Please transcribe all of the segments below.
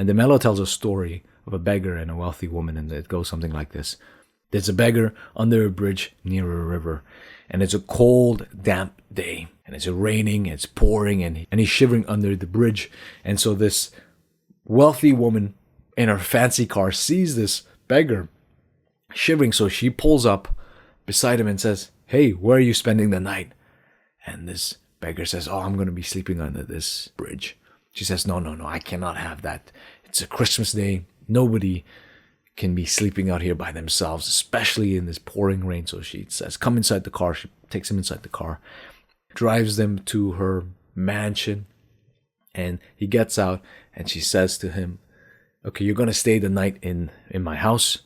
And the Mello tells a story of a beggar and a wealthy woman, and it goes something like this. There's a beggar under a bridge near a river, and it's a cold, damp day, and it's raining, it's pouring, and he's shivering under the bridge. And so this wealthy woman in her fancy car sees this beggar shivering, so she pulls up beside him and says, "Hey, where are you spending the night?" And this beggar says, "Oh, I'm going to be sleeping under this bridge." She says, No, I cannot have that. It's a Christmas day. Nobody can be sleeping out here by themselves, especially in this pouring rain. So she says, "Come inside the car." She takes him inside the car, drives them to her mansion, and he gets out, and she says to him, "Okay, you're going to stay the night in my house."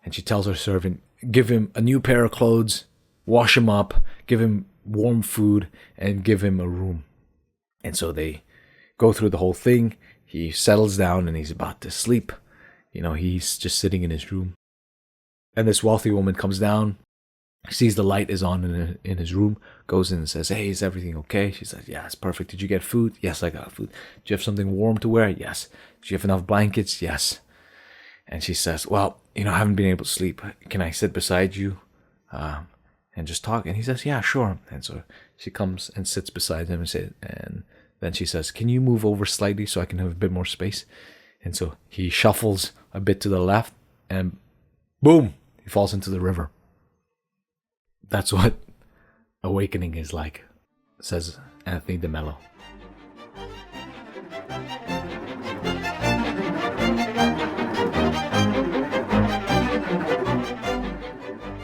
And she tells her servant, "Give him a new pair of clothes, wash him up, give him warm food, and give him a room." And so they go through the whole thing. He settles down and he's about to sleep. He's just sitting in his room. And this wealthy woman comes down, sees the light is on in his room, goes in and says, "Hey, is everything okay?" She says, "Yeah, it's perfect. Did you get food?" "Yes, I got food." "Do you have something warm to wear?" "Yes." "Do you have enough blankets?" "Yes." And she says, "Well, I haven't been able to sleep. Can I sit beside you and just talk?" And he says, "Yeah, sure." And so she comes and sits beside him and then she says, "Can you move over slightly so I can have a bit more space?" And so he shuffles a bit to the left and boom, he falls into the river. That's what awakening is like, says Anthony de Mello.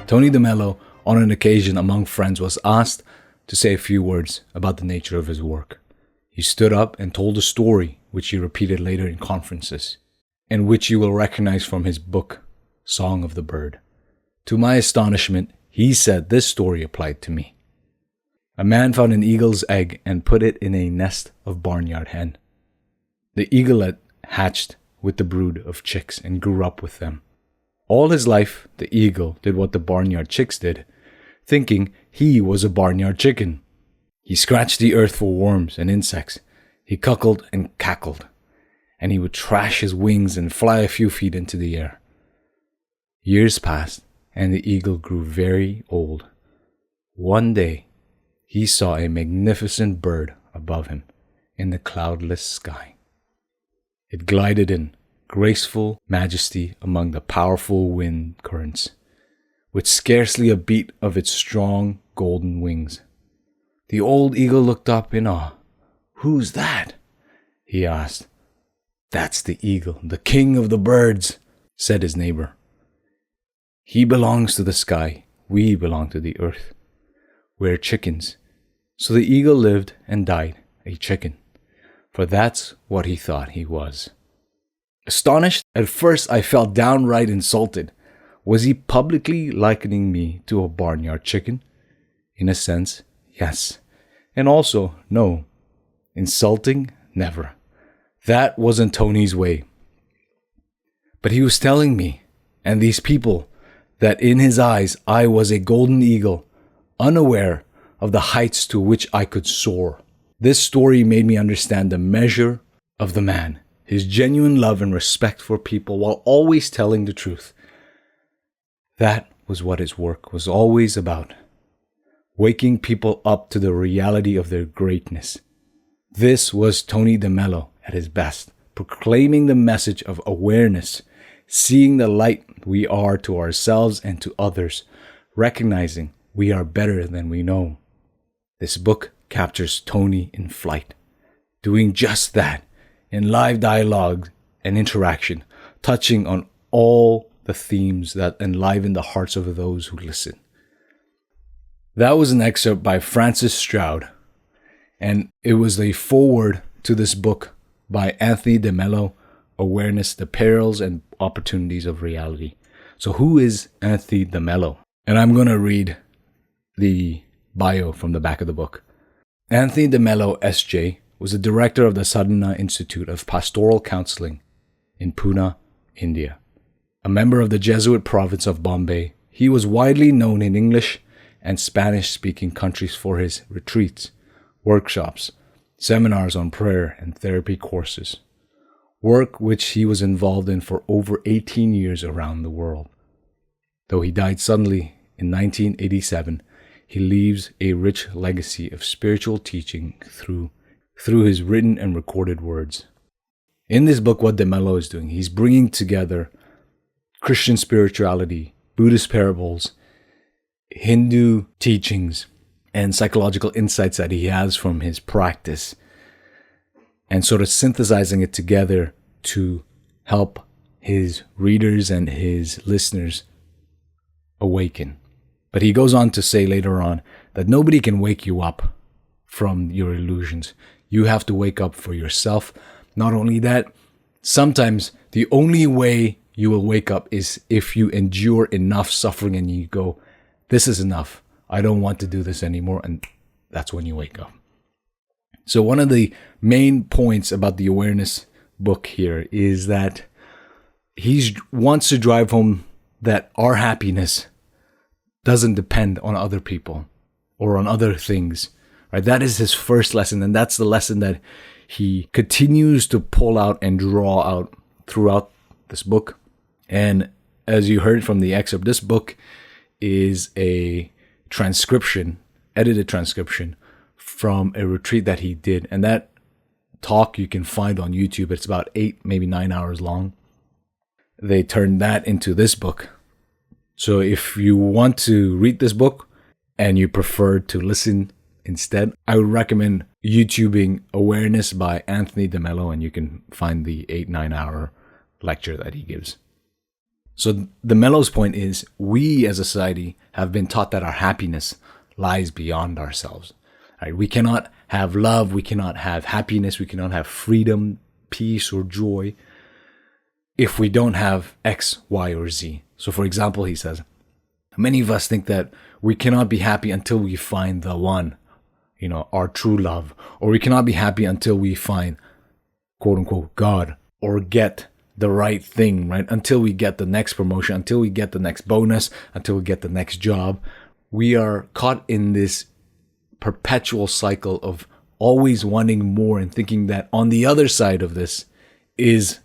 Tony de Mello, on an occasion among friends, was asked to say a few words about the nature of his work. He stood up and told a story, which he repeated later in conferences, and which you will recognize from his book, Song of the Bird. To my astonishment, he said this story applied to me. A man found an eagle's egg and put it in a nest of barnyard hen. The eaglet hatched with the brood of chicks and grew up with them. All his life, the eagle did what the barnyard chicks did, thinking he was a barnyard chicken. He scratched the earth for worms and insects. He cuckolded and cackled, and he would trash his wings and fly a few feet into the air. Years passed, and the eagle grew very old. One day, he saw a magnificent bird above him in the cloudless sky. It glided in graceful majesty among the powerful wind currents, with scarcely a beat of its strong golden wings. The old eagle looked up in awe. "Who's that?" he asked. "That's the eagle, the king of the birds," said his neighbor. "He belongs to the sky. We belong to the earth. We're chickens." So the eagle lived and died a chicken, for that's what he thought he was. Astonished, at first I felt downright insulted. Was he publicly likening me to a barnyard chicken? In a sense, yes. And also, no. Insulting? Never. That wasn't Tony's way. But he was telling me, and these people, that in his eyes I was a golden eagle, unaware of the heights to which I could soar. This story made me understand the measure of the man, his genuine love and respect for people while always telling the truth. That was what his work was always about. Waking people up to the reality of their greatness. This was Tony de Mello at his best, proclaiming the message of awareness, seeing the light we are to ourselves and to others, recognizing we are better than we know. This book captures Tony in flight, doing just that, in live dialogue and interaction, touching on all the themes that enliven the hearts of those who listen. That was an excerpt by Francis Stroud, and it was the foreword to this book by Anthony de Mello, Awareness, the Perils and Opportunities of Reality. So who is Anthony de Mello? And I'm going to read the bio from the back of the book. Anthony de Mello, S.J., was the director of the Sadhana Institute of Pastoral Counseling in Pune, India. A member of the Jesuit province of Bombay, he was widely known in English and Spanish-speaking countries for his retreats, workshops, seminars on prayer and therapy courses. work which he was involved in for over 18 years around the world. Though he died suddenly in 1987, he leaves a rich legacy of spiritual teaching through his written and recorded words. In this book, what Mello is doing, he's bringing together Christian spirituality, Buddhist parables, Hindu teachings, and psychological insights that he has from his practice, and sort of synthesizing it together to help his readers and his listeners awaken. But he goes on to say later on that nobody can wake you up from your illusions. You have to wake up for yourself. Not only that, sometimes the only way you will wake up is if you endure enough suffering and you go, this is enough. I don't want to do this anymore. And that's when you wake up. So one of the main points about the awareness book here is that he wants to drive home that our happiness doesn't depend on other people or on other things, right? That is his first lesson. And that's the lesson that he continues to pull out and draw out throughout this book. And as you heard from the excerpt, this book is a transcription, edited transcription from a retreat that he did. And that talk you can find on YouTube. It's about 8, maybe 9 hours long. They turned that into this book. So if you want to read this book and you prefer to listen instead, I would recommend YouTubing Awareness by Anthony DeMello, and you can find the 8-9 hour lecture that he gives. So DeMello's point is, we as a society have been taught that our happiness lies beyond ourselves. Right? We cannot have love, we cannot have happiness, we cannot have freedom, peace, or joy if we don't have X, Y, or Z. So for example, he says, many of us think that we cannot be happy until we find the one, our true love, or we cannot be happy until we find, quote unquote, God, or get the right thing, right? Until we get the next promotion, until we get the next bonus, until we get the next job. We are caught in this perpetual cycle of always wanting more and thinking that on the other side of this is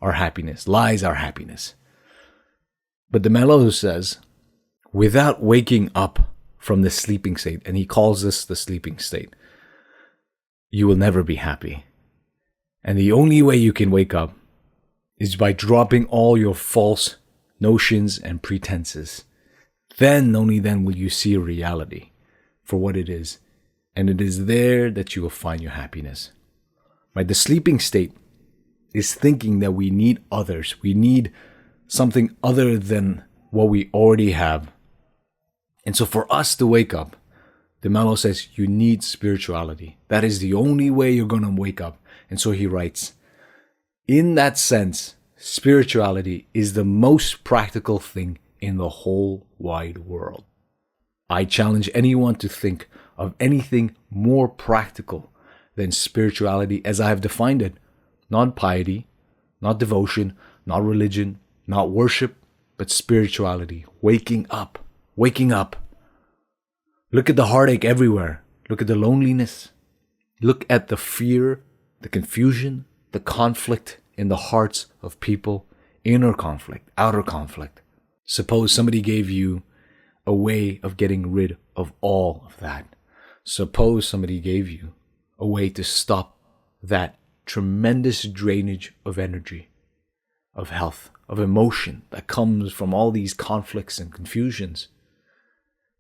our happiness, lies our happiness. But DeMello says, without waking up from the sleeping state, and he calls this the sleeping state, you will never be happy. And the only way you can wake up is by dropping all your false notions and pretenses. Then, only then, will you see reality for what it is. And it is there that you will find your happiness. Right? The sleeping state is thinking that we need others. We need something other than what we already have. And so for us to wake up, DeMello says you need spirituality. That is the only way you're going to wake up. And so he writes, in that sense, spirituality is the most practical thing in the whole wide world. I challenge anyone to think of anything more practical than spirituality as I have defined it. Not piety, not devotion, not religion, not worship, but spirituality. Waking up. Waking up. Look at the heartache everywhere. Look at the loneliness. Look at the fear, the confusion, the conflict in the hearts of people. Inner conflict, outer conflict. Suppose somebody gave you a way of getting rid of all of that. Suppose somebody gave you a way to stop that tremendous drainage of energy, of health, of emotion that comes from all these conflicts and confusions.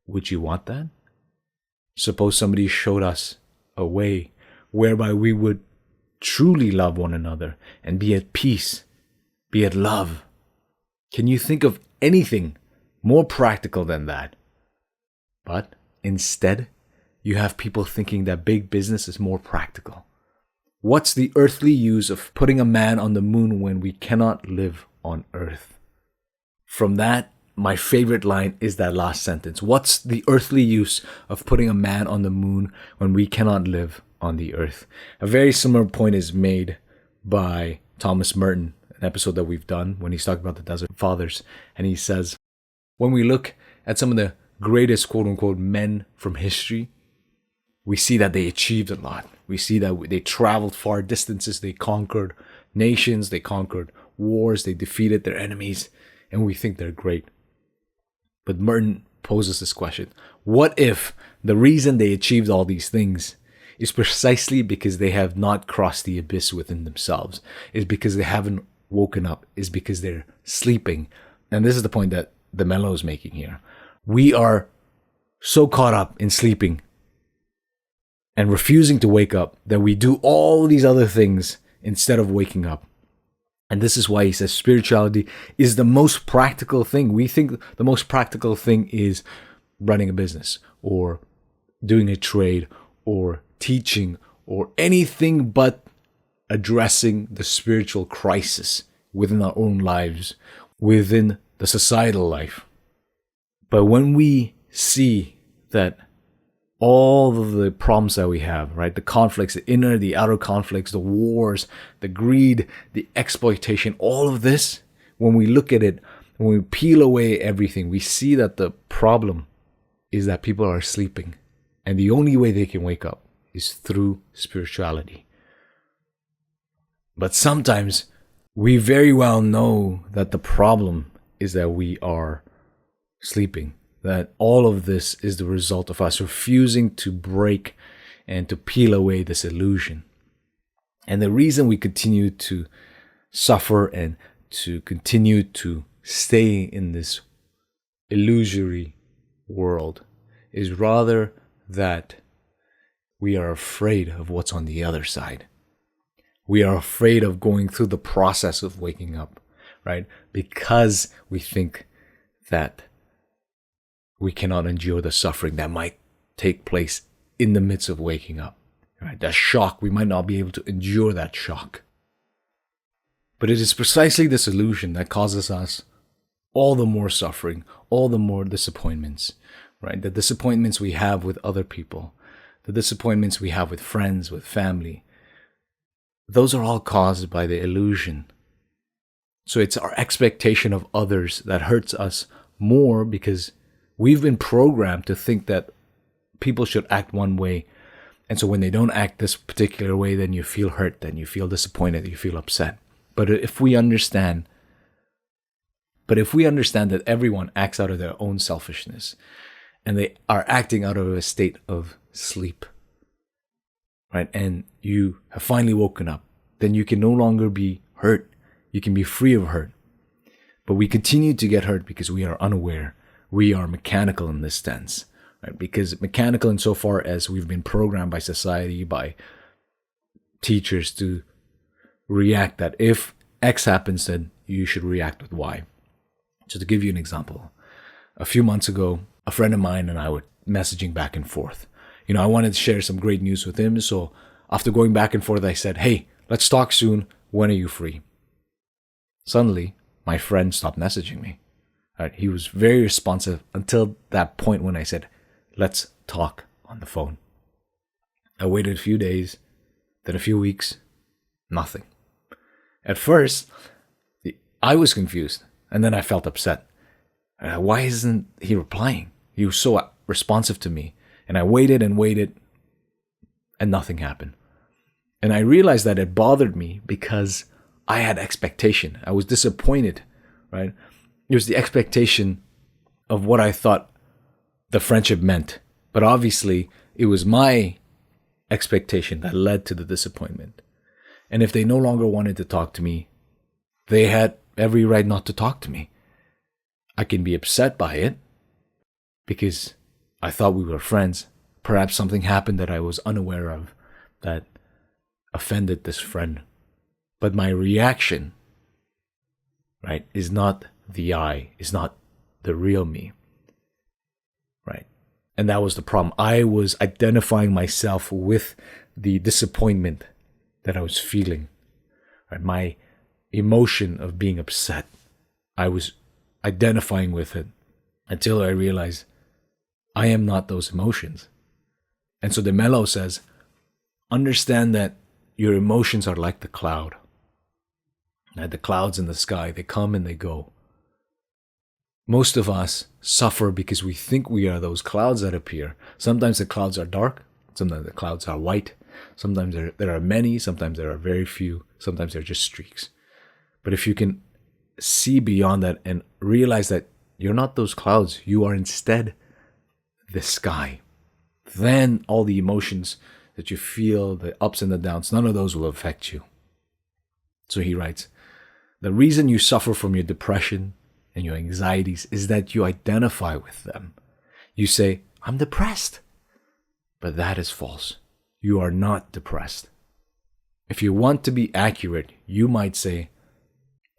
Would you want that? Suppose somebody showed us a way whereby we would truly love one another and be at peace, be at love. Can you think of anything more practical than that? But instead, you have people thinking that big business is more practical. What's the earthly use of putting a man on the moon when we cannot live on earth? From that, my favorite line is that last sentence. What's the earthly use of putting a man on the moon when we cannot live on the earth? A very similar point is made by Thomas Merton, an episode that we've done when he's talking about the Desert Fathers. And he says, when we look at some of the greatest quote unquote men from history, we see that they achieved a lot. We see that they traveled far distances, they conquered nations, they conquered wars, they defeated their enemies, and we think they're great. But Merton poses this question: what if the reason they achieved all these things is precisely because they have not crossed the abyss within themselves, is because they haven't woken up, is because they're sleeping? And this is the point that the Mello is making here. We are so caught up in sleeping and refusing to wake up that we do all these other things instead of waking up. And this is why he says spirituality is the most practical thing. We think the most practical thing is running a business or doing a trade or teaching or anything but addressing the spiritual crisis within our own lives, within the societal life. But when we see that all of the problems that we have, right? The conflicts, the inner, the outer conflicts, the wars, the greed, the exploitation, all of this, when we look at it, when we peel away everything, we see that the problem is that people are sleeping. And the only way they can wake up is through spirituality. But sometimes we very well know that the problem is that we are sleeping. That all of this is the result of us refusing to break and to peel away this illusion. And the reason we continue to suffer and to continue to stay in this illusory world is rather that we are afraid of what's on the other side. We are afraid of going through the process of waking up, right? Because we think that we cannot endure the suffering that might take place in the midst of waking up. Right? That shock, we might not be able to endure that shock. But it is precisely this illusion that causes us all the more suffering, all the more disappointments, right? The disappointments we have with other people, the disappointments we have with friends, with family, those are all caused by the illusion. So it's our expectation of others that hurts us more because we've been programmed to think that people should act one way. And so when they don't act this particular way, then you feel hurt, then you feel disappointed, you feel upset. But if we understand that everyone acts out of their own selfishness and they are acting out of a state of sleep, right? And you have finally woken up, then you can no longer be hurt. You can be free of hurt. But we continue to get hurt because we are unaware. We are mechanical in this sense, right? Because mechanical insofar as we've been programmed by society, by teachers to react that if X happens, then you should react with Y. So to give you an example, a few months ago, a friend of mine and I were messaging back and forth. I wanted to share some great news with him. So after going back and forth, I said, hey, let's talk soon. When are you free? Suddenly, my friend stopped messaging me. Right, he was very responsive until that point when I said, let's talk on the phone. I waited a few days, then a few weeks, nothing. At first, I was confused, and then I felt upset. Why isn't he replying? He was so responsive to me. And I waited and waited, and nothing happened. And I realized that it bothered me because I had expectation. I was disappointed, right? It was the expectation of what I thought the friendship meant. But obviously, it was my expectation that led to the disappointment. And if they no longer wanted to talk to me, they had every right not to talk to me. I can be upset by it because I thought we were friends. Perhaps something happened that I was unaware of that offended this friend. But my reaction, right, is not the I, is not the real me, right? And that was the problem. I was identifying myself with the disappointment that I was feeling, right? My emotion of being upset, I was identifying with it until I realized I am not those emotions. And so the Mello says, understand that your emotions are like the cloud. Right? The clouds in the sky, they come and they go. Most of us suffer because we think we are those clouds that appear. Sometimes the clouds are dark. Sometimes the clouds are white. Sometimes there are many, sometimes there are very few, sometimes they're just streaks. But if you can see beyond that and realize that you're not those clouds, you are instead the sky, then all the emotions that you feel, the ups and the downs, none of those will affect you. So he writes, the reason you suffer from your depression and your anxieties is that you identify with them. You say, I'm depressed. But that is false. You are not depressed. If you want to be accurate, you might say,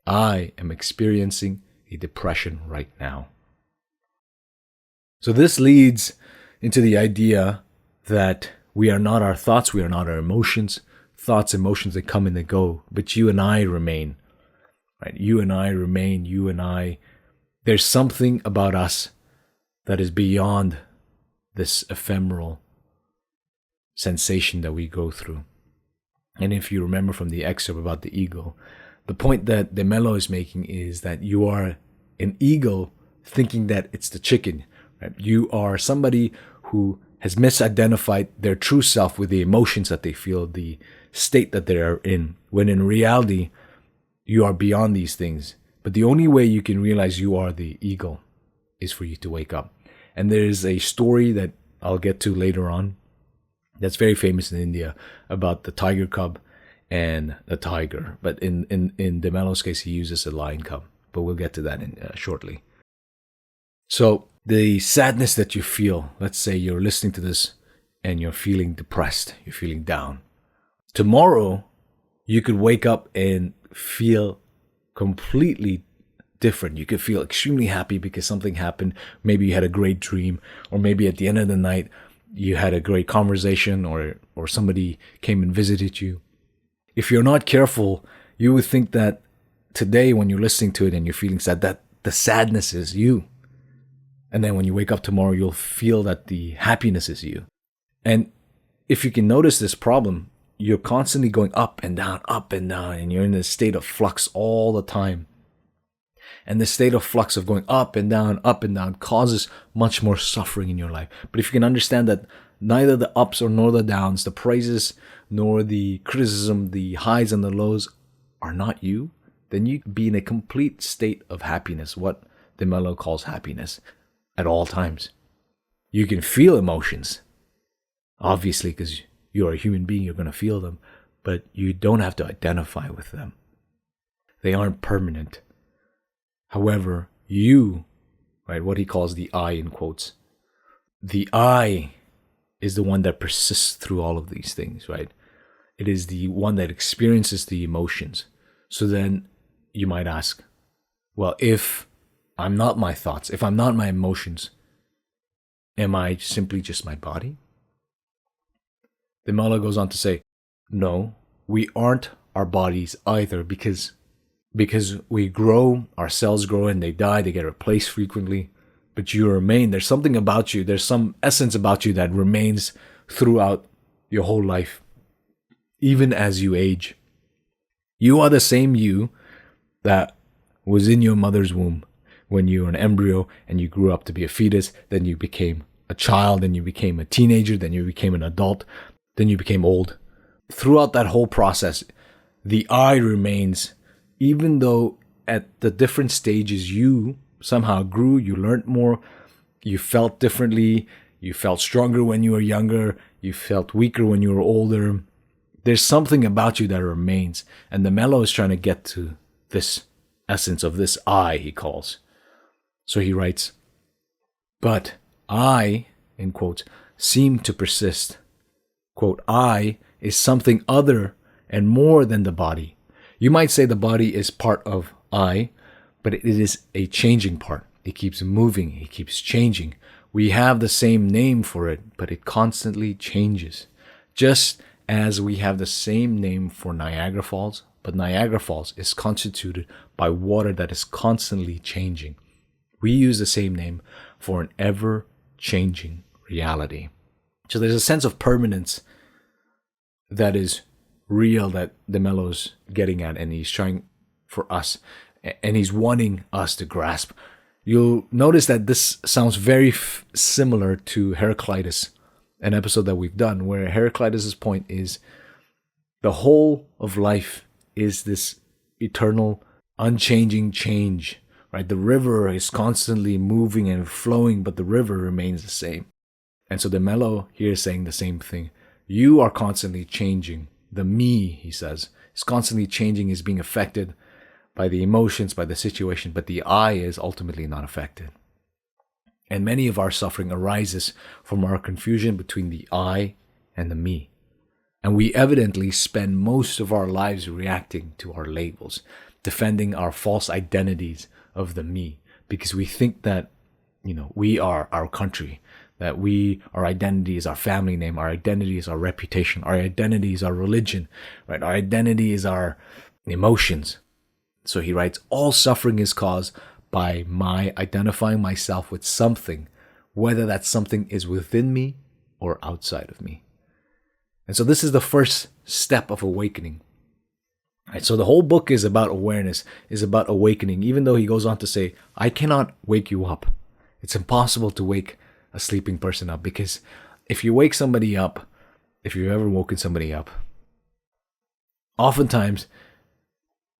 I am experiencing a depression right now. So this leads into the idea that we are not our thoughts, we are not our emotions. Thoughts, emotions, they come and they go, but you and I remain. Right? You and I remain, you and I. There's something about us that is beyond this ephemeral sensation that we go through. And if you remember from the excerpt about the eagle, the point that De Mello is making is that you are an eagle thinking that it's the chicken. Right? You are somebody who has misidentified their true self with the emotions that they feel, the state that they are in, when in reality, you are beyond these things. But the only way you can realize you are the eagle is for you to wake up. And there's a story that I'll get to later on that's very famous in India about the tiger cub and the tiger. But in De Mello's case, he uses a lion cub. But we'll get to that shortly. So the sadness that you feel, let's say you're listening to this and you're feeling depressed, you're feeling down. Tomorrow, you could wake up and feel completely different. You could feel extremely happy because something happened. Maybe you had a great dream, or maybe at the end of the night, you had a great conversation, or somebody came and visited you. If you're not careful, you would think that today when you're listening to it and you're feeling sad, that the sadness is you. And then when you wake up tomorrow, you'll feel that the happiness is you. And if you can notice this problem, you're constantly going up and down, and you're in a state of flux all the time. And the state of flux of going up and down causes much more suffering in your life. But if you can understand that neither the ups or nor the downs, the praises nor the criticism, the highs and the lows are not you, then you can be in a complete state of happiness, what De Mello calls happiness, at all times. You can feel emotions, obviously, because you're a human being, you're going to feel them, but you don't have to identify with them. They aren't permanent. However, you, right, what he calls the I in quotes, the I is the one that persists through all of these things, right? It is the one that experiences the emotions. So then you might ask, well, if I'm not my thoughts, if I'm not my emotions, am I simply just my body? The Mello goes on to say, no, we aren't our bodies either, because we grow, our cells grow and they die, they get replaced frequently, but you remain. There's something about you, there's some essence about you that remains throughout your whole life, even as you age. You are the same you that was in your mother's womb when you were an embryo and you grew up to be a fetus, then you became a child, then you became a teenager, then you became an adult, then you became old. Throughout that whole process, the I remains, even though at the different stages you somehow grew, you learned more, you felt differently, you felt stronger when you were younger, you felt weaker when you were older. There's something about you that remains. And the Mello is trying to get to this essence of this I, he calls. So he writes, but I, in quotes, seem to persist. Quote, I is something other and more than the body. You might say the body is part of I, but it is a changing part. It keeps moving, it keeps changing. We have the same name for it, but it constantly changes. Just as we have the same name for Niagara Falls, but Niagara Falls is constituted by water that is constantly changing. We use the same name for an ever-changing reality. So there's a sense of permanence that is real that De Mello's getting at, and he's trying for us, and he's wanting us to grasp. You'll notice that this sounds very similar to Heraclitus an episode that we've done, where Heraclitus' point is the whole of life is this eternal, unchanging change, right? The river is constantly moving and flowing, but the river remains the same. And so the Mello here is saying the same thing. You are constantly changing. The me, he says, is constantly changing, is being affected by the emotions, by the situation, but the I is ultimately not affected. And many of our suffering arises from our confusion between the I and the me. And we evidently spend most of our lives reacting to our labels, defending our false identities of the me, because we think that, we are our country, that our identity is our family name, our identity is our reputation, our identity is our religion, right? Our identity is our emotions. So he writes, all suffering is caused by my identifying myself with something, whether that something is within me or outside of me. And so this is the first step of awakening. Right, so the whole book is about awareness, is about awakening, even though he goes on to say, I cannot wake you up. It's impossible to wake a sleeping person up, because if you wake somebody up, if you've ever woken somebody up, oftentimes,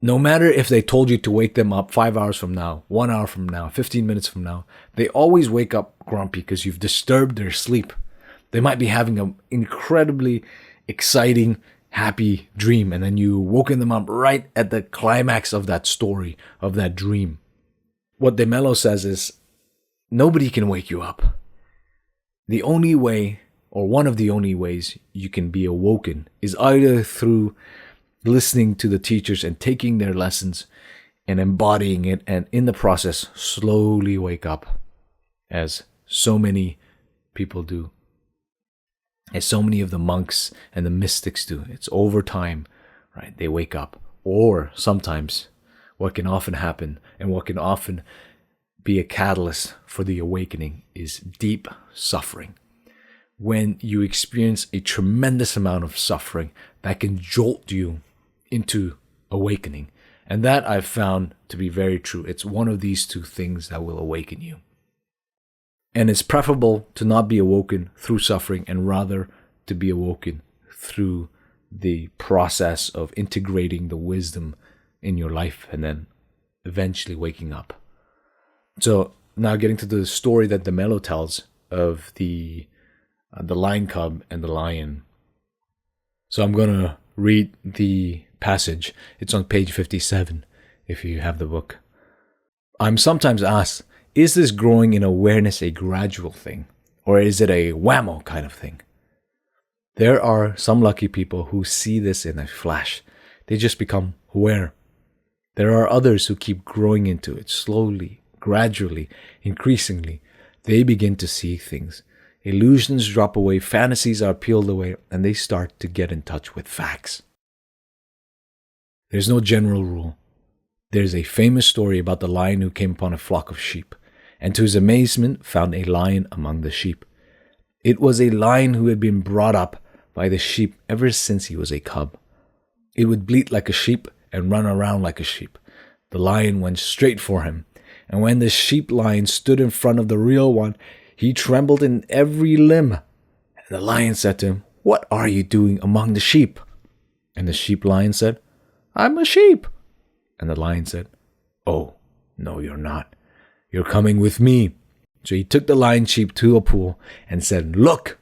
no matter if they told you to wake them up 5 hours from now, 1 hour from now, 15 minutes from now, they always wake up grumpy because you've disturbed their sleep. They might be having an incredibly exciting, happy dream, and then you woken them up right at the climax of that story, of that dream. What De Mello says is, nobody can wake you up. The only way, or one of the only ways you can be awoken, is either through listening to the teachers and taking their lessons and embodying it, and in the process slowly wake up, as so many people do, as so many of the monks and the mystics do. It's over time, right? They wake up. Or sometimes what can often happen, and what can often be a catalyst for the awakening, is deep suffering. When you experience a tremendous amount of suffering that can jolt you into awakening. And that I've found to be very true. It's one of these two things that will awaken you. And it's preferable to not be awoken through suffering, and rather to be awoken through the process of integrating the wisdom in your life and then eventually waking up. So now getting to the story that De Mello tells of the lion cub and the lion. So I'm going to read the passage. It's on page 57 if you have the book. I'm sometimes asked, is this growing in awareness a gradual thing, or is it a whammo kind of thing? There are some lucky people who see this in a flash. They just become aware. There are others who keep growing into it slowly, gradually, increasingly. They begin to see things. Illusions drop away, fantasies are peeled away, and they start to get in touch with facts. There's no general rule. There's a famous story about the lion who came upon a flock of sheep, and to his amazement found a lion among the sheep. It was a lion who had been brought up by the sheep ever since he was a cub. It would bleat like a sheep and run around like a sheep. The lion went straight for him, and when the sheep lion stood in front of the real one, he trembled in every limb. And the lion said to him, "What are you doing among the sheep?" And the sheep lion said, "I'm a sheep." And the lion said, "Oh, no, you're not. You're coming with me." So he took the lion sheep to a pool and said, "Look."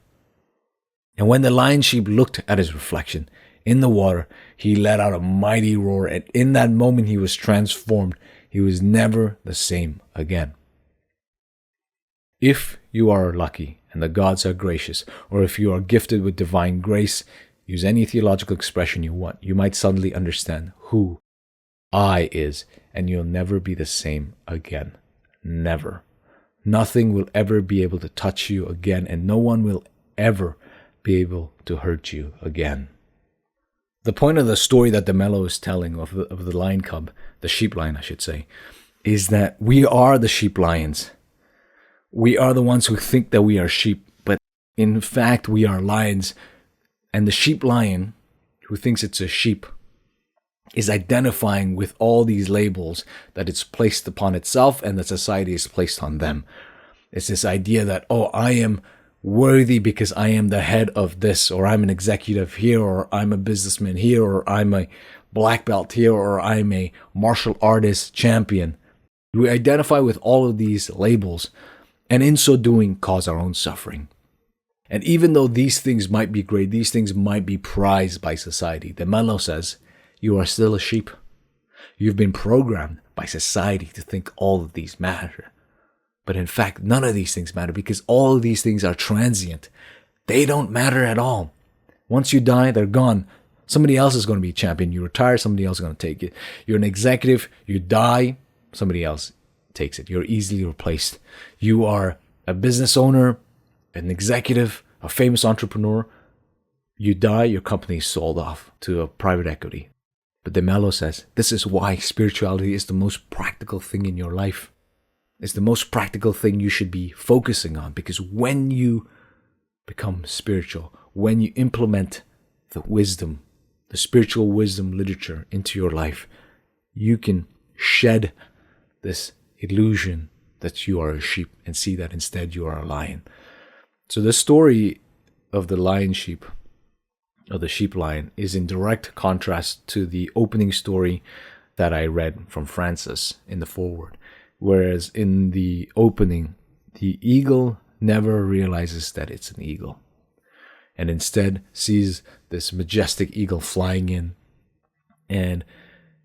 And when the lion sheep looked at his reflection in the water, he let out a mighty roar, and in that moment he was transformed. He was never the same again. If you are lucky and the gods are gracious, or if you are gifted with divine grace, use any theological expression you want, you might suddenly understand who I is, and you'll never be the same again. Never. Nothing will ever be able to touch you again, and no one will ever be able to hurt you again. The point of the story that De Mello is telling of the lion cub, the sheep lion I should say, is that we are the sheep lions. We are the ones who think that we are sheep, but in fact we are lions. And the sheep lion, who thinks it's a sheep, is identifying with all these labels that it's placed upon itself and that society is placed on them. It's this idea that, oh, I am worthy because I am the head of this, or I'm an executive here, or I'm a businessman here, or I'm a black belt here, or I'm a martial artist champion. We identify with all of these labels, and in so doing cause our own suffering. And even though these things might be great, these things might be prized by society, the Mello says, you are still a sheep. You've been programmed by society to think all of these matter. But in fact, none of these things matter because all of these things are transient. They don't matter at all. Once you die, they're gone. Somebody else is going to be a champion. You retire, somebody else is going to take it. You're an executive, you die, somebody else takes it. You're easily replaced. You are a business owner, an executive, a famous entrepreneur. You die, your company is sold off to a private equity. But the Mello says, this is why spirituality is the most practical thing in your life. It's the most practical thing you should be focusing on, because when you become spiritual, when you implement the wisdom, the spiritual wisdom literature into your life, you can shed this illusion that you are a sheep and see that instead you are a lion. So the story of the lion sheep, or the sheep lion, is in direct contrast to the opening story that I read from Francis in the foreword. Whereas in the opening, the eagle never realizes that it's an eagle, and instead sees this majestic eagle flying in and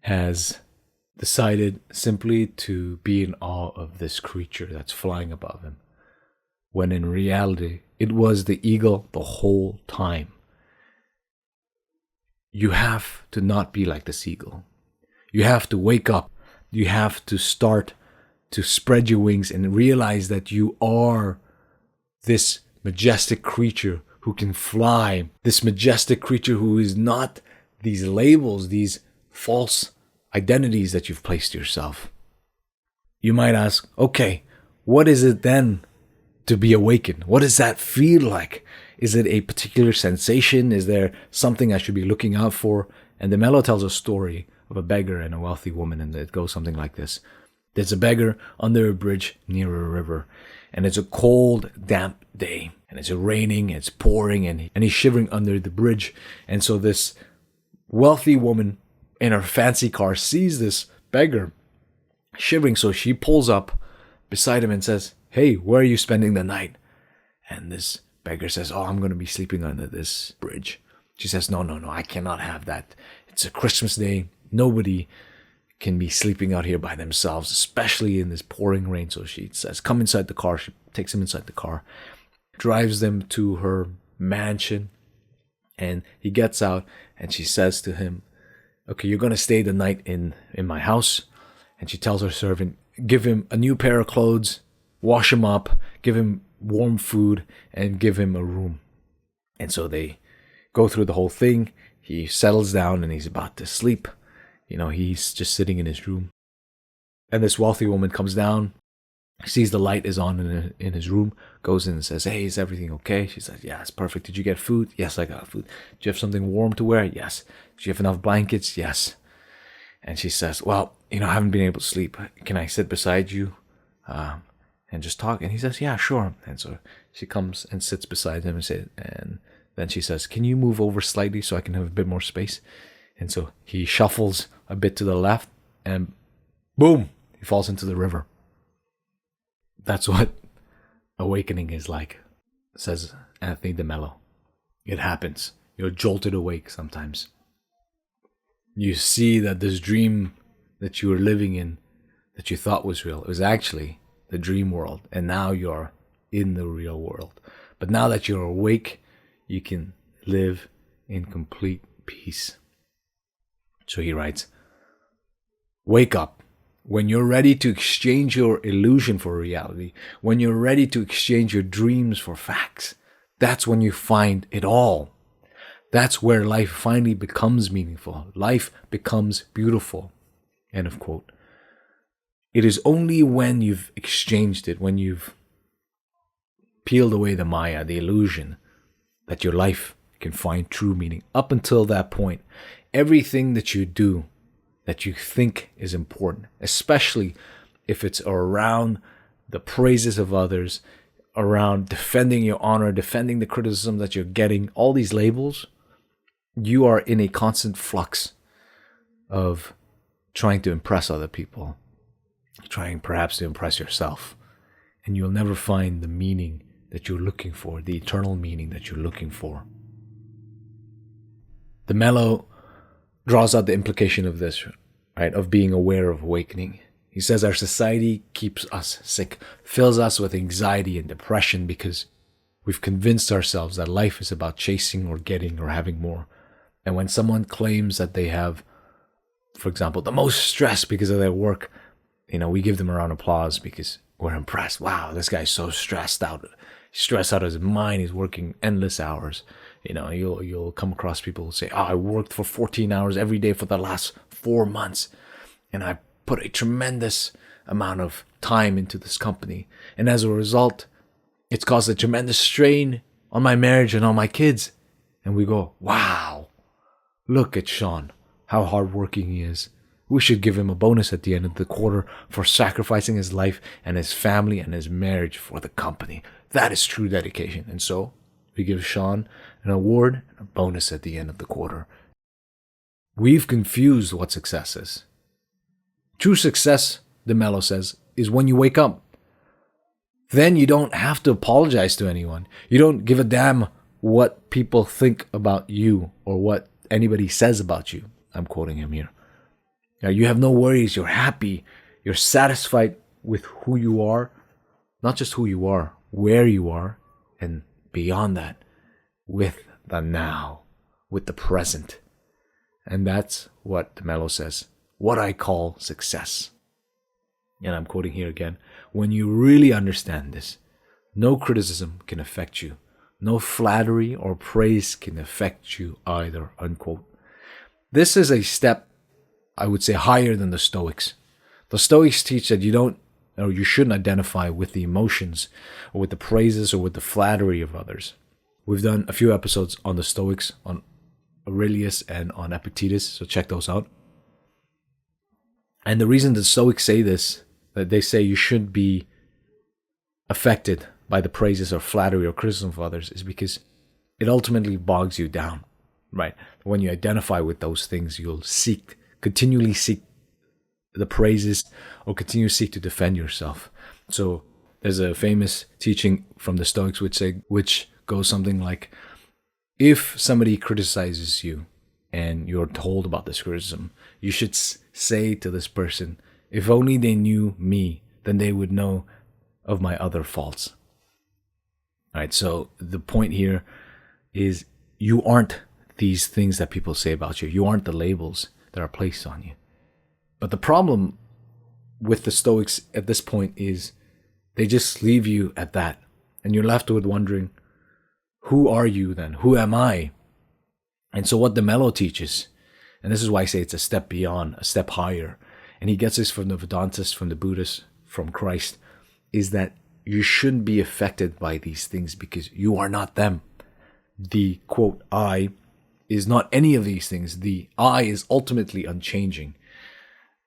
has decided simply to be in awe of this creature that's flying above him, when in reality, it was the eagle the whole time. You have to not be like this eagle. You have to wake up. You have to start to spread your wings and realize that you are this majestic creature who can fly, this majestic creature who is not these labels, these false identities that you've placed yourself. You might ask, okay, what is it then to be awakened? What does that feel like? Is it a particular sensation? Is there something I should be looking out for? And the Mello tells a story of a beggar and a wealthy woman, and it goes something like this. There's a beggar under a bridge near a river, and it's a cold, damp day, and it's raining, it's pouring, and he's shivering under the bridge. And so this wealthy woman in her fancy car sees this beggar shivering, so she pulls up beside him and says, "Hey, where are you spending the night?" And this beggar says, "Oh, I'm going to be sleeping under this bridge." She says, No, I cannot have that. It's a Christmas day. Nobody can be sleeping out here by themselves, especially in this pouring rain. So she says, "Come inside the car." She takes him inside the car, drives them to her mansion, and he gets out, and she says to him, "Okay, you're going to stay the night in my house." And she tells her servant, give him a new pair of clothes, wash him up, give him warm food, and give him a room. And so they go through the whole thing. He settles down and he's about to sleep. He's just sitting in his room. And this wealthy woman comes down, sees the light is on in his room, goes in and says, "Hey, is everything okay?" She says, "Yeah, it's perfect. Did you get food?" "Yes, I got food." "Do you have something warm to wear?" "Yes." "Do you have enough blankets?" "Yes." And she says, "Well, I haven't been able to sleep. Can I sit beside you and just talk?" And he says, "Yeah, sure." And so she comes and sits beside him and then she says, "Can you move over slightly so I can have a bit more space?" And so he shuffles a bit to the left and boom, he falls into the river. That's what awakening is like, says Anthony de Mello. It happens. You're jolted awake sometimes. You see that this dream that you were living in, that you thought was real, it was actually the dream world. And now you're in the real world. But now that you're awake, you can live in complete peace. So he writes, "Wake up. When you're ready to exchange your illusion for reality, when you're ready to exchange your dreams for facts, that's when you find it all. That's where life finally becomes meaningful. Life becomes beautiful." End of quote. It is only when you've exchanged it, when you've peeled away the Maya, the illusion, that your life can find true meaning. Up until that point, everything that you do that you think is important, especially if it's around the praises of others, around defending your honor, defending the criticism that you're getting, all these labels, you are in a constant flux of trying to impress other people, trying perhaps to impress yourself. And you'll never find the meaning that you're looking for, the eternal meaning that you're looking for. The Mello draws out the implication of this, right, of being aware of awakening. He says our society keeps us sick, fills us with anxiety and depression because we've convinced ourselves that life is about chasing or getting or having more. And when someone claims that they have, for example, the most stress because of their work, we give them a round of applause because we're impressed. Wow, this guy's so stressed out of his mind. He's working endless hours. You'll come across people who say, I worked for 14 hours every day for the last 4 months. And I put a tremendous amount of time into this company. And as a result, it's caused a tremendous strain on my marriage and on my kids. And we go, wow, look at Sean, how hardworking he is. We should give him a bonus at the end of the quarter for sacrificing his life and his family and his marriage for the company. That is true dedication. And so we give Sean an award and a bonus at the end of the quarter. We've confused what success is. True success, the Mello says, is when you wake up. Then you don't have to apologize to anyone. You don't give a damn what people think about you or what anybody says about you. I'm quoting him here. Now, you have no worries. You're happy. You're satisfied with who you are. Not just who you are, where you are, and beyond that, with the now, with the present. And that's what the Mello says, what I call success. And I'm quoting here again. When you really understand this, no criticism can affect you. No flattery or praise can affect you either, unquote. This is a step, I would say, higher than the Stoics. The Stoics teach that you shouldn't identify with the emotions or with the praises or with the flattery of others. We've done a few episodes on the Stoics, on Aurelius and on Epictetus, so check those out. And the reason the Stoics say this, that they say you shouldn't be affected by the praises or flattery or criticism of others, is because it ultimately bogs you down, right? When you identify with those things, you'll continually seek the praises or continue to seek to defend yourself. So there's a famous teaching from the Stoics which goes something like, if somebody criticizes you and you're told about this criticism, you should say to this person, if only they knew me, then they would know of my other faults. All right, so the point here is you aren't these things that people say about you. You aren't the labels that are placed on you. But the problem with the Stoics at this point is they just leave you at that. And you're left with wondering, who are you then? Who am I? And so what the Mello teaches, and this is why I say it's a step beyond, a step higher, and he gets this from the Vedantists, from the Buddhists, from Christ, is that you shouldn't be affected by these things because you are not them. The, quote, I is not any of these things. The I is ultimately unchanging.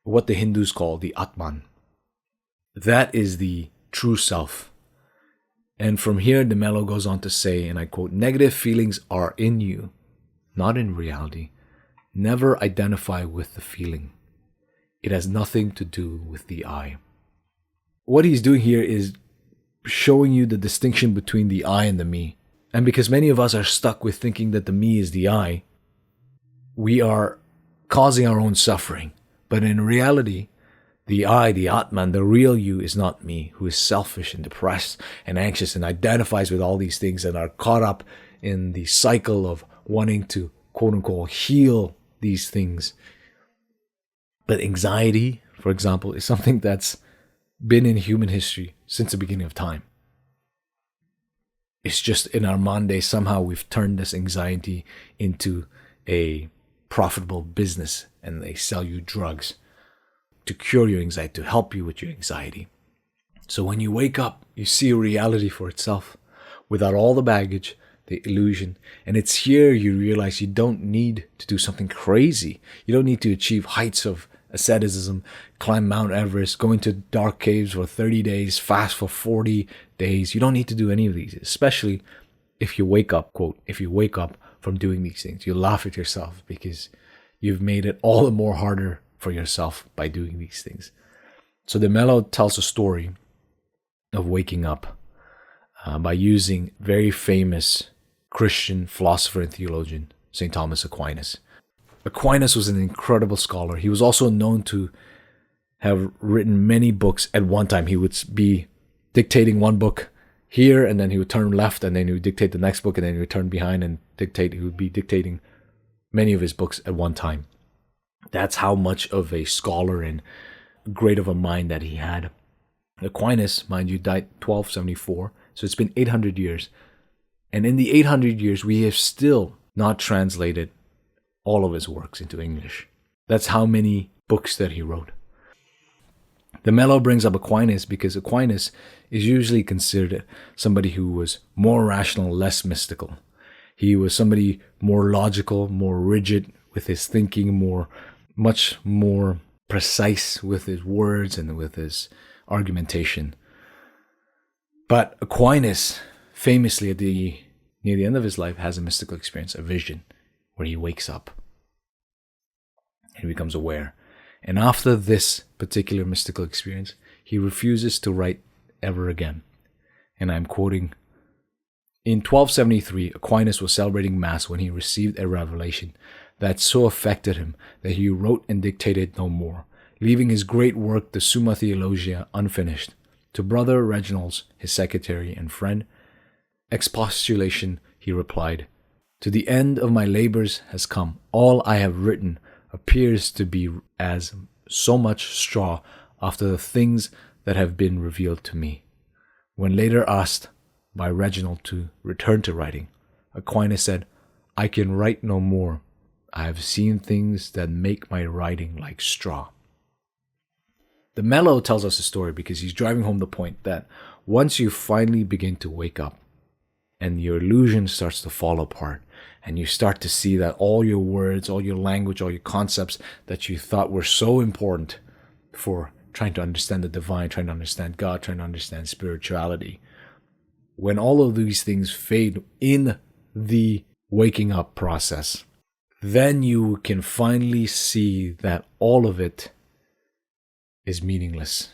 What the Hindus call the Atman. That is the true self. And from here, the Mello goes on to say, and I quote, negative feelings are in you, not in reality. Never identify with the feeling. It has nothing to do with the I. What he's doing here is showing you the distinction between the I and the me. And because many of us are stuck with thinking that the me is the I, we are causing our own suffering. But in reality, the I, the Atman, the real you is not me, who is selfish and depressed and anxious and identifies with all these things and are caught up in the cycle of wanting to, quote unquote, heal these things. But anxiety, for example, is something that's been in human history since the beginning of time. It's just in our modern day, somehow we've turned this anxiety into a profitable business, and they sell you drugs to cure your anxiety, to help you with your anxiety. So when you wake up, you see a reality for itself without all the baggage, the illusion. And it's here you realize you don't need to do something crazy. You don't need to achieve heights of asceticism, climb Mount Everest, go into dark caves for 30 days, fast for 40 days. You don't need to do any of these, especially if you wake up, quote, if you wake up from doing these things. You laugh at yourself because you've made it all the more harder for yourself by doing these things. So the Mello tells a story of waking up by using very famous Christian philosopher and theologian, St. Thomas Aquinas. Aquinas was an incredible scholar. He was also known to have written many books at one time. He would be dictating one book here, and then he would turn left, and then he would dictate the next book, and then he would turn behind and dictate. He would be dictating many of his books at one time. That's how much of a scholar and great of a mind that he had. Aquinas, mind you, died 1274, so it's been 800 years. And in the 800 years, we have still not translated all of his works into English. That's how many books that he wrote. The Mello brings up Aquinas because Aquinas is usually considered somebody who was more rational, less mystical. He was somebody more logical, more rigid with his thinking, much more precise with his words and with his argumentation. But Aquinas, famously near the end of his life, has a mystical experience, a vision, where he wakes up and becomes aware. And after this particular mystical experience, he refuses to write ever again. And I'm quoting, in 1273, Aquinas was celebrating Mass when he received a revelation that so affected him that he wrote and dictated no more, leaving his great work, the Summa Theologia, unfinished. To Brother Reginald's, his secretary and friend, expostulation, he replied, "To the end of my labors has come. All I have written appears to be as so much straw after the things that have been revealed to me." When later asked by Reginald to return to writing, Aquinas said, "I can write no more. I have seen things that make my writing like straw." The Mello tells us a story because he's driving home the point that once you finally begin to wake up and your illusion starts to fall apart, and you start to see that all your words, all your language, all your concepts that you thought were so important for trying to understand the divine, trying to understand God, trying to understand spirituality, when all of these things fade in the waking up process, then you can finally see that all of it is meaningless.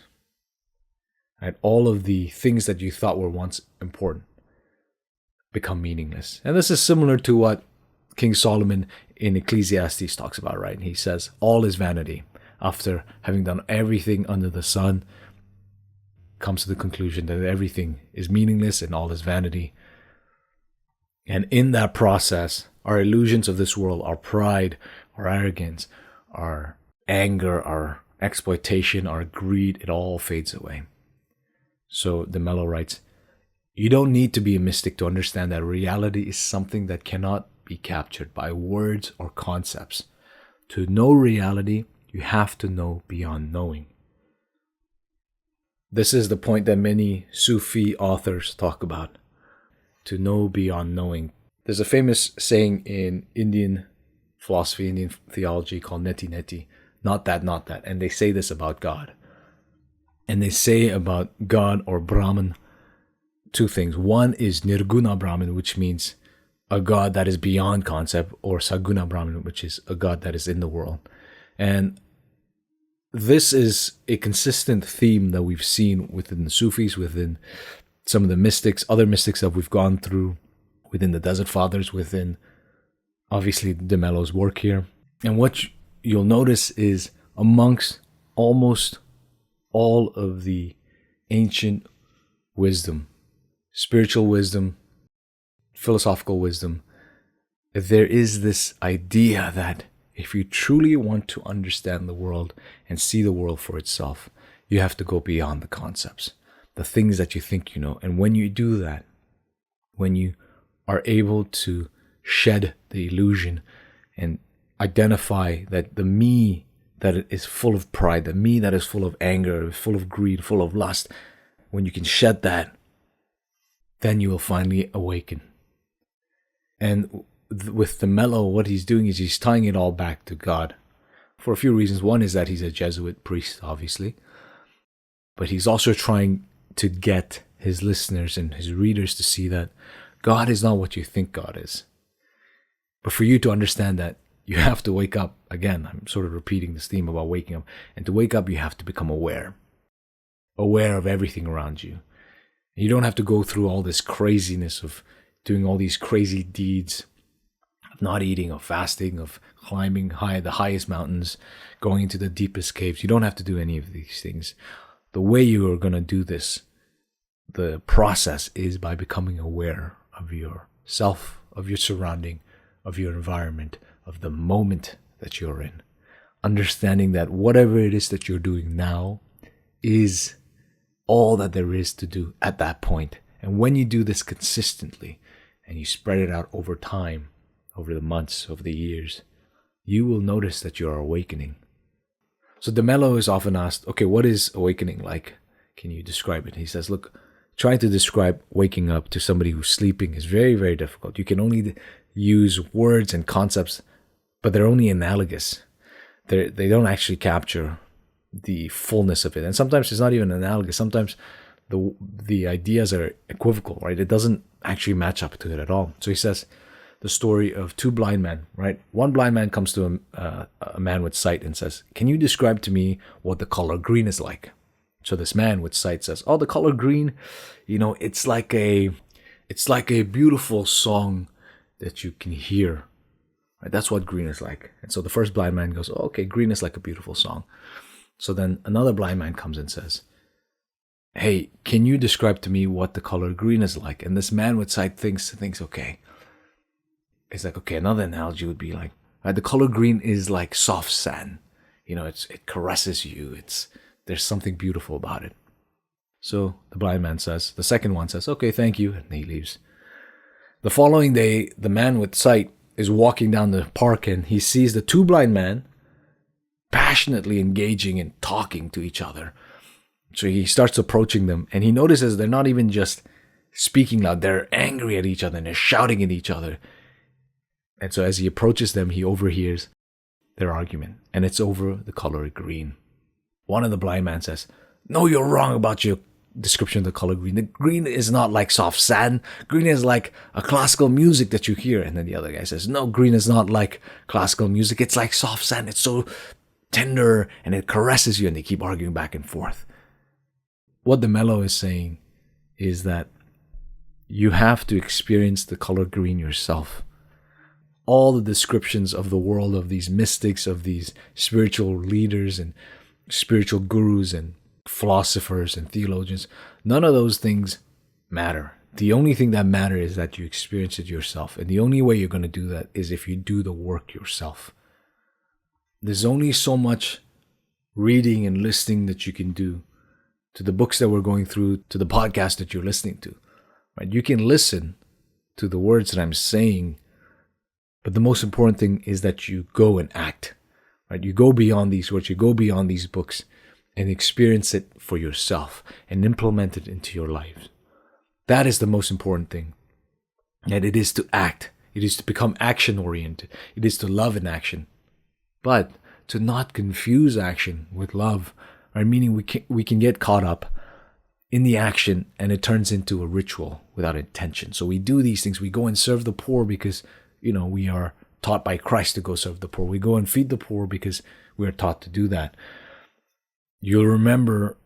Right? All of the things that you thought were once important become meaningless. And this is similar to what King Solomon in Ecclesiastes talks about, right? He says, all is vanity. After having done everything under the sun, comes to the conclusion that everything is meaningless and all is vanity. And in that process, our illusions of this world, our pride, our arrogance, our anger, our exploitation, our greed, it all fades away. So the Mello writes, "You don't need to be a mystic to understand that reality is something that cannot be captured by words or concepts. To know reality, you have to know beyond knowing." This is the point that many Sufi authors talk about. To know beyond knowing. There's a famous saying in Indian philosophy, Indian theology called neti neti. Not that, not that. And they say this about God. And they say about God or Brahman two things. One is Nirguna Brahman, which means a God that is beyond concept, or Saguna Brahman, which is a God that is in the world. And this is a consistent theme that we've seen within the Sufis, within some of the mystics, other mystics that we've gone through, within the Desert Fathers, within obviously De Mello's work here. And what you'll notice is amongst almost all of the ancient wisdom, spiritual wisdom, philosophical wisdom, there is this idea that if you truly want to understand the world and see the world for itself, you have to go beyond the concepts, the things that you think you know. And when you do that, when you are able to shed the illusion and identify that the me that is full of pride, the me that is full of anger, full of greed, full of lust, when you can shed that, then you will finally awaken. And with the Mello, what he's doing is he's tying it all back to God. for a few reasons. One is that he's a Jesuit priest, obviously, but he's also trying to get his listeners and his readers to see that God is not what you think God is. But for you to understand that, you have to wake up. Again, I'm sort of repeating this theme about waking up. And to wake up, you have to become aware of everything around you. You don't have to go through all this craziness of doing all these crazy deeds, of not eating, of fasting, of climbing the highest mountains, going into the deepest caves. You don't have to do any of these things. The way you are going to do this, the process, is by becoming aware of yourself, of your surrounding, of your environment, of the moment that you're in. Understanding that whatever it is that you're doing now is all that there is to do at that point. And when you do this consistently and you spread it out over time, over the months, over the years, you will notice that you are awakening. So de Mello is often asked, okay, what is awakening like? Can you describe it? He says, look, trying to describe waking up to somebody who's sleeping is very, very difficult. You can only use words and concepts, but they're only analogous. They don't actually capture the fullness of it. And sometimes it's not even analogous. Sometimes the ideas are equivocal, right? It doesn't actually match up to it at all. So he says the story of two blind men, right? One blind man comes to a man with sight and says, can you describe to me what the color green is like? So this man with sight says, oh, the color green, it's like a beautiful song that you can hear. Right? That's what green is like. And so the first blind man goes, oh, okay, green is like a beautiful song. So then another blind man comes and says, hey, can you describe to me what the color green is like? And this man with sight thinks, okay. It's like, okay, another analogy would be like, right, the color green is like soft sand. It caresses you. There's something beautiful about it. So the second one says, okay, thank you. And he leaves. The following day, the man with sight is walking down the park and he sees the two blind men passionately engaging and talking to each other. So he starts approaching them and he notices they're not even just speaking loud, they're angry at each other and they're shouting at each other. And so as he approaches them, he overhears their argument, and it's over the color green. One of the blind men says, no, you're wrong about your description of the color green. The green is not like soft sand. Green is like a classical music that you hear. And then the other guy says, no, green is not like classical music. It's like soft sand. It's so tender and it caresses you. And they keep arguing back and forth. What de Mello is saying is that you have to experience the color green yourself. All the descriptions of the world, of these mystics, of these spiritual leaders and spiritual gurus and philosophers and theologians, none of those things matter. The only thing that matters is that you experience it yourself. And the only way you're going to do that is if you do the work yourself. There's only so much reading and listening that you can do to the books that we're going through, to the podcast that you're listening to. Right? You can listen to the words that I'm saying, but the most important thing is that you go and act. Right? You go beyond these words, you go beyond these books and experience it for yourself and implement it into your life. That is the most important thing. And it is to act. It is to become action-oriented. It is to love in action. But to not confuse action with love. Right? Meaning we can get caught up in the action and it turns into a ritual without intention. So we do these things. We go and serve the poor because, we are taught by Christ to go serve the poor. We go and feed the poor because we are taught to do that. You'll remember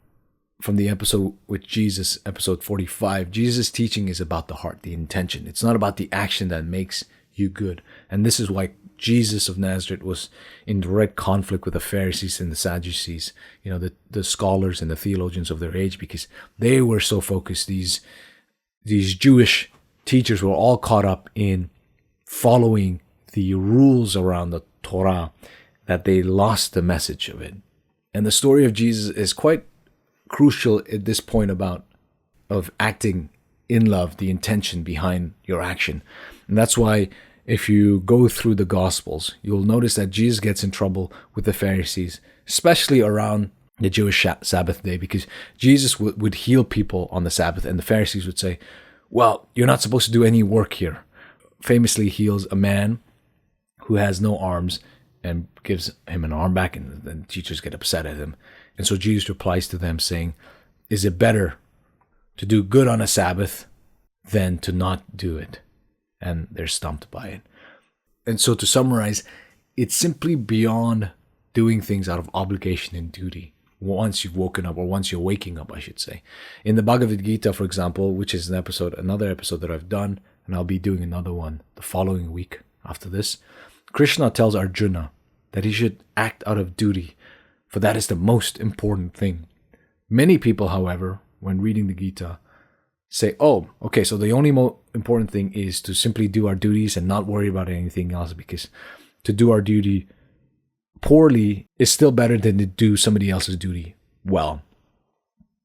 from the episode with Jesus, episode 45, Jesus' teaching is about the heart, the intention. It's not about the action that makes you good. And this is why Jesus of Nazareth was in direct conflict with the Pharisees and the Sadducees, the scholars and the theologians of their age, because they were so focused. These Jewish teachers were all caught up in following the rules around the Torah that they lost the message of it. And the story of Jesus is quite crucial at this point of acting in love, the intention behind your action. And that's why if you go through the Gospels, you'll notice that Jesus gets in trouble with the Pharisees, especially around the Jewish Sabbath day, because Jesus would heal people on the Sabbath, and the Pharisees would say, well, you're not supposed to do any work here. Famously heals a man who has no arms and gives him an arm back, and the teachers get upset at him. And so Jesus replies to them saying, is it better to do good on a Sabbath than to not do it? And they're stumped by it. And so to summarize, it's simply beyond doing things out of obligation and duty once you've woken up, or once you're waking up, I should say. In the Bhagavad Gita, for example, which is another episode that I've done, and I'll be doing another one the following week after this, Krishna tells Arjuna that he should act out of duty, for that is the most important thing. Many people, however, when reading the Gita, say, oh, okay, so the only important thing is to simply do our duties and not worry about anything else, because to do our duty poorly is still better than to do somebody else's duty well.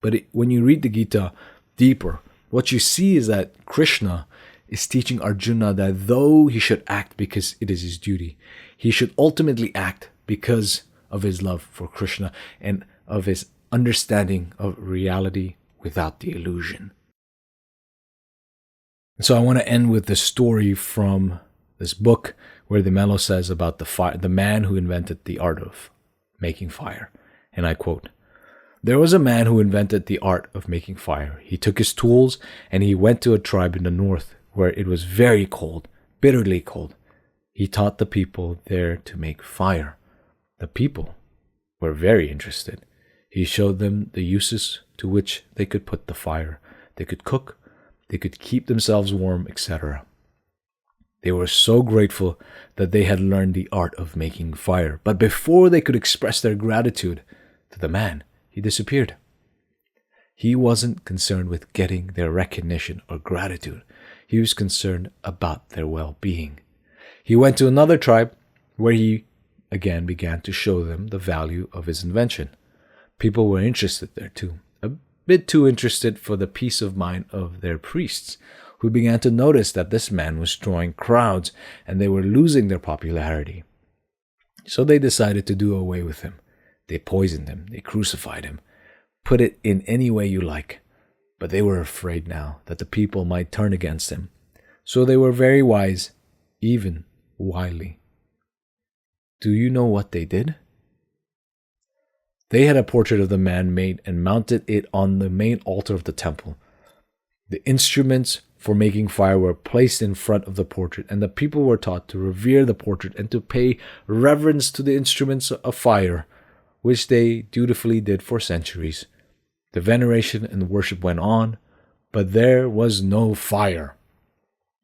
But when you read the Gita deeper, what you see is that Krishna is teaching Arjuna that though he should act because it is his duty, he should ultimately act because of his love for Krishna and of his understanding of reality without the illusion. So I want to end with this story from this book where the Mello says about the man who invented the art of making fire. And I quote, "There was a man who invented the art of making fire. He took his tools and he went to a tribe in the north where it was very cold, bitterly cold. He taught the people there to make fire. The people were very interested. He showed them the uses to which they could put the fire. They could cook, they could keep themselves warm, etc. They were so grateful that they had learned the art of making fire. But before they could express their gratitude to the man, he disappeared. He wasn't concerned with getting their recognition or gratitude. He was concerned about their well-being. He went to another tribe where he again began to show them the value of his invention. People were interested there too, a bit too interested for the peace of mind of their priests, who began to notice that this man was drawing crowds and they were losing their popularity. So they decided to do away with him. They poisoned him, they crucified him, put it in any way you like. But they were afraid now that the people might turn against him. So they were very wise, even wily. Do you know what they did? They had a portrait of the man made and mounted it on the main altar of the temple. The instruments for making fire were placed in front of the portrait, and the people were taught to revere the portrait and to pay reverence to the instruments of fire, which they dutifully did for centuries. The veneration and worship went on, but there was no fire.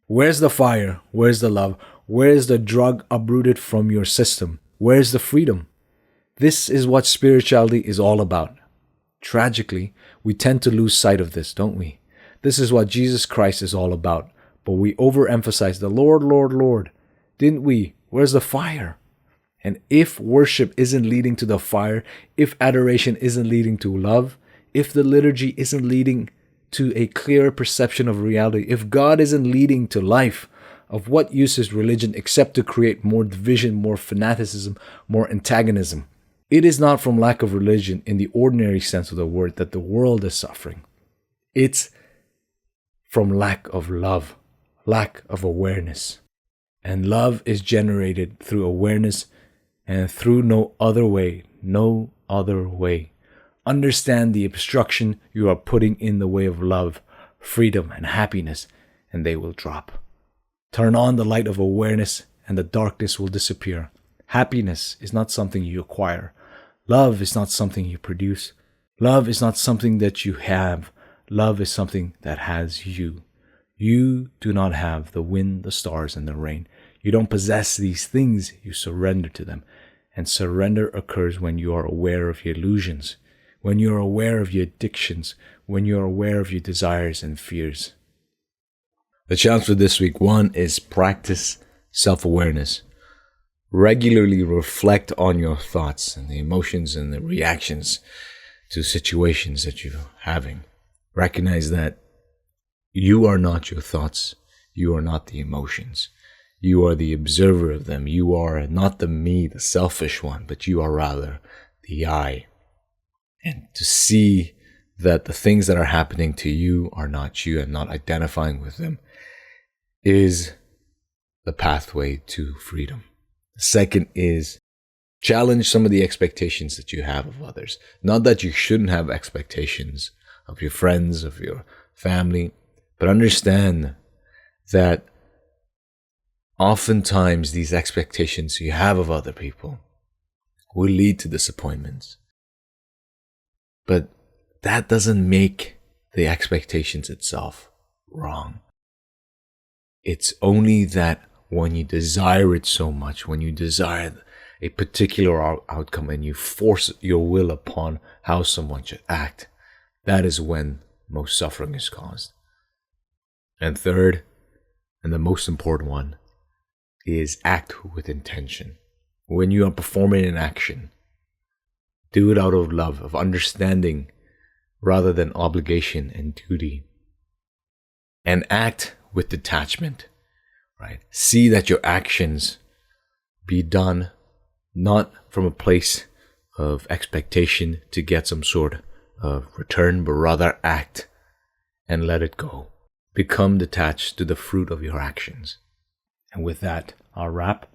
Where's the fire? Where's the love? Where's the drug uprooted from your system? Where's the freedom? This is what spirituality is all about. Tragically, we tend to lose sight of this, don't we? This is what Jesus Christ is all about, but we overemphasize the Lord, Lord, Lord. Didn't we? Where's the fire? And if worship isn't leading to the fire, if adoration isn't leading to love, if the liturgy isn't leading to a clearer perception of reality, if God isn't leading to life, of what use is religion except to create more division, more fanaticism, more antagonism? It is not from lack of religion in the ordinary sense of the word that the world is suffering. It's from lack of love, lack of awareness. And love is generated through awareness and through no other way, no other way. Understand the obstruction you are putting in the way of love, freedom, and happiness, and they will drop. Turn on the light of awareness, and the darkness will disappear. Happiness is not something you acquire. Love is not something you produce. Love is not something that you have. Love is something that has you. You do not have the wind, the stars, and the rain. You don't possess these things. You surrender to them. And surrender occurs when you are aware of your illusions, when you're aware of your addictions, when you're aware of your desires and fears. The challenge for this week, 1, is practice self-awareness. Regularly reflect on your thoughts and the emotions and the reactions to situations that you're having. Recognize that you are not your thoughts. You are not the emotions. You are the observer of them. You are not the me, the selfish one, but you are rather the I. And to see that the things that are happening to you are not you and not identifying with them is the pathway to freedom. The second is Challenge some of the expectations that you have of others. Not that you shouldn't have expectations of your friends, of your family, but understand that oftentimes these expectations you have of other people will lead to disappointments. But that doesn't make the expectations itself wrong. It's only that when you desire it so much, when you desire a particular outcome and you force your will upon how someone should act, that is when most suffering is caused. And third, and the most important one, is act with intention. When you are performing an action, do it out of love, of understanding, rather than obligation and duty. And act with detachment, right? See that your actions be done not from a place of expectation to get some sort of return, but rather act and let it go. Become detached to the fruit of your actions. And with that, I'll wrap.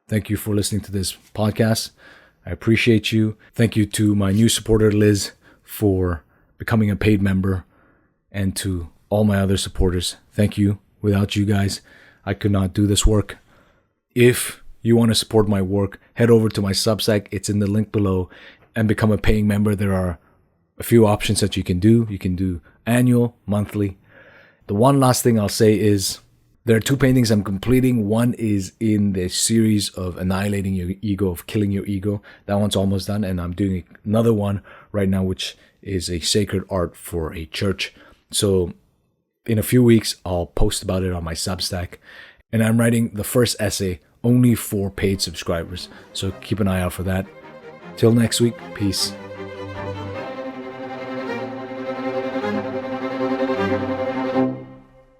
Thank you for listening to this podcast. I appreciate you. Thank you to my new supporter, Liz, for becoming a paid member, and to all my other supporters. Thank you. Without you guys, I could not do this work. If you want to support my work, head over to my Substack. It's in the link below, and become a paying member. There are a few options that you can do. You can do annual, monthly. The one last thing I'll say is there are 2 paintings I'm completing. One is in the series of annihilating your ego, of killing your ego. That one's almost done. And I'm doing another one right now, which is a sacred art for a church. So in a few weeks, I'll post about it on my Substack. And I'm writing the first essay only for paid subscribers. So keep an eye out for that. Till next week, peace.